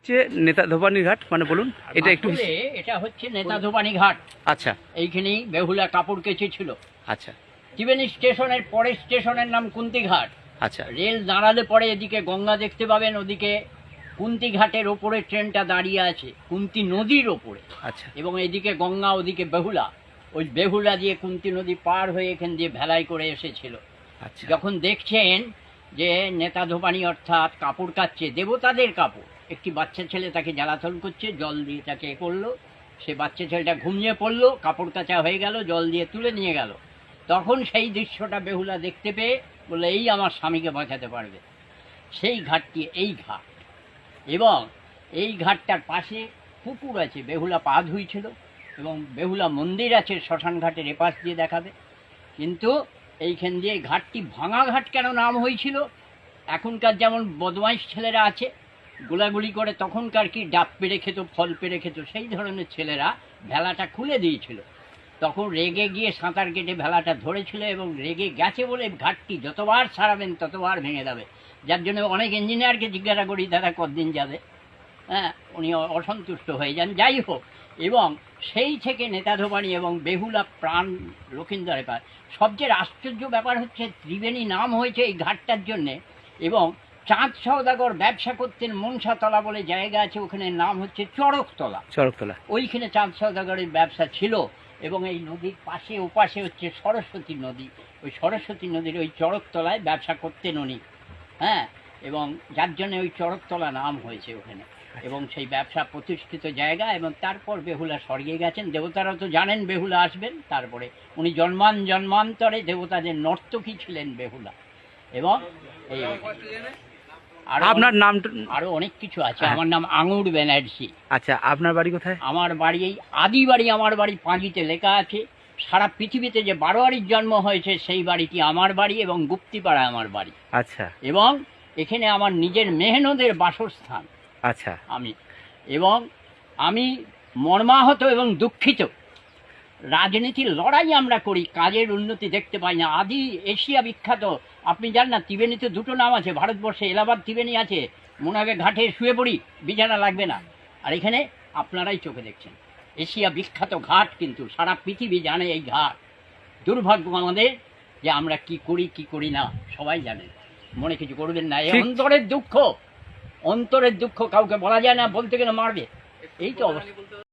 হচ্ছে নেতাধোপানি ঘাট, মানে বলুন এটা একটু। এটা হচ্ছে নেতাধোপানি ঘাট। আচ্ছা, এইখানেই বেহুলা কাপড় কেচেছিল। আচ্ছা ত্রিবেণী স্টেশনের পরের স্টেশনের নাম কুন্তিঘাট। আচ্ছা রেল দাঁড়ালে পরে এদিকে গঙ্গা দেখতে পাবেন, ওদিকে কুন্তি ঘাটের ওপরে ট্রেনটা দাঁড়িয়ে আছে, কুন্তি নদীর ওপরে। আচ্ছা এবং এদিকে গঙ্গা, ওদিকে বেহুলা। ওই বেহুলা দিয়ে কুন্তি নদী পার হয়ে এখান দিয়ে ভেলাই করে এসেছিল। আচ্ছা। যখন দেখছেন যে নেতাধোপানি অর্থাৎ কাপড় কাচ্ছে, দেবতাদের কাপড়, একটি বাচ্চা ছেলে তাকে জ্বালাতন করছে, জল দিয়ে তাকে করলো, সে বাচ্চা ছেলেটা ঘুমিয়ে পড়লো, কাপড় কাচা হয়ে গেল, জল দিয়ে তুলে নিয়ে গেল। তখন সেই দৃশ্যটা বেহুলা দেখতে পেয়ে বললো, এই আমার স্বামীকে বাঁচাতে পারবে। সেই ঘাটটি এই ঘাট, এবং এই ঘাটটার পাশে পুকুর আছে, বেহুলা পা ধুইছিল, এবং বেহুলা মন্দির আছে শ্মশান ঘাটের এপাশ দিয়ে দেখাবে। কিন্তু এইখান দিয়ে ঘাটটি ভাঙা ঘাট কেন নাম হয়েছিল, এখনকার যেমন বদমাইশ ছেলেরা আছে গোলাগুলি করে, তখনকার কি ডাব পেড়ে খেত, ফল পেড়ে খেত, সেই ধরনের ছেলেরা ভেলাটা খুলে দিয়েছিল। তখন রেগে গিয়ে সাঁতার কেটে ভেলাটা ধরেছিল, এবং রেগে গেছে বলে ঘাটটি যতবার ছাড়াবেন ততবার ভেঙে যাবে। যার জন্য অনেক ইঞ্জিনিয়ারকে জিজ্ঞাসা করি, দাদা কতদিন যাবে, হ্যাঁ, উনি অসন্তুষ্ট হয়ে যান। যাই হোক, এবং সেই থেকে নেতাধোপানি এবং বেহুলা প্রাণ লক্ষিন্দরে পায়। সবচেয়ে আশ্চর্য ব্যাপার হচ্ছে ত্রিবেণী নাম হয়েছে এই ঘাটটার জন্যে, এবং চাঁদ সওদাগর ব্যবসা করতেন মনসাতলা বলে জায়গা আছে, ওখানে নাম হচ্ছে চড়কতলা। চড়কতলা, ওইখানে চাঁদ সওদাগরের ব্যবসা ছিল। এবং এই নদীর পাশে ওপাশে হচ্ছে সরস্বতী নদী, ওই সরস্বতী নদীর ওই চড়কতলায় ব্যবসা করতেন উনি, হ্যাঁ, এবং যার জন্য ওই চড়কতলা নাম হয়েছে ওখানে। এবং সেই ব্যবসা প্রতিষ্ঠিত জায়গা, এবং তারপর বেহুলা স্বর্গে গেছেন। দেবতারা তো জানেন বেহুলা আসবেন, তারপরে উনি জন্মান্তরে দেবতাদের নর্তকী ছিলেন বেহুলা। এবং এই আপনার নাম? আরো অনেক কিছু আছে। আমার নাম আঙুর ব্যানার্জি। আচ্ছা, আপনার বাড়ি কোথায়? আমার বাড়ি এই আদি বাড়ি, আমার বাড়ি পাঁজিতে লেখা আছে। সারা পৃথিবীতে যে বারোয়ারির জন্ম হয়েছে সেই বাড়িটি আমার বাড়ি, এবং গুপ্তিপাড়া আমার বাড়ি। আচ্ছা, এবং এখানে আমার নিজের মেহনতের বাসস্থান। আচ্ছা। এবং আমি মর্মাহত এবং দুঃখিত। রাজনীতির লড়াই আমরা করি, কাজের উন্নতি দেখতে পাই না। আদি এশিয়া বিখ্যাত, আপনি জানেন না, ত্রিবেণীতে দুটো নাম আছে ভারতবর্ষে, এলাহাবাদ ত্রিবেণী আছে। মনে হবে ঘাটে শুয়ে পড়ি, বিছানা লাগবে না। আর এখানে আপনারাই চোখে দেখছেন, এশিয়া বিখ্যাত ঘাট, কিন্তু সারা পৃথিবী জানে এই ঘাট। দুর্ভাগ্য আমাদের যে আমরা কি করি কি করি না সবাই জানে। মনে কিছু করবেন না, এই অন্তরের দুঃখ, অন্তরের দুঃখ কাউকে বলা যায় না, বলতে গেলে মারবে, এই তো অবস্থা।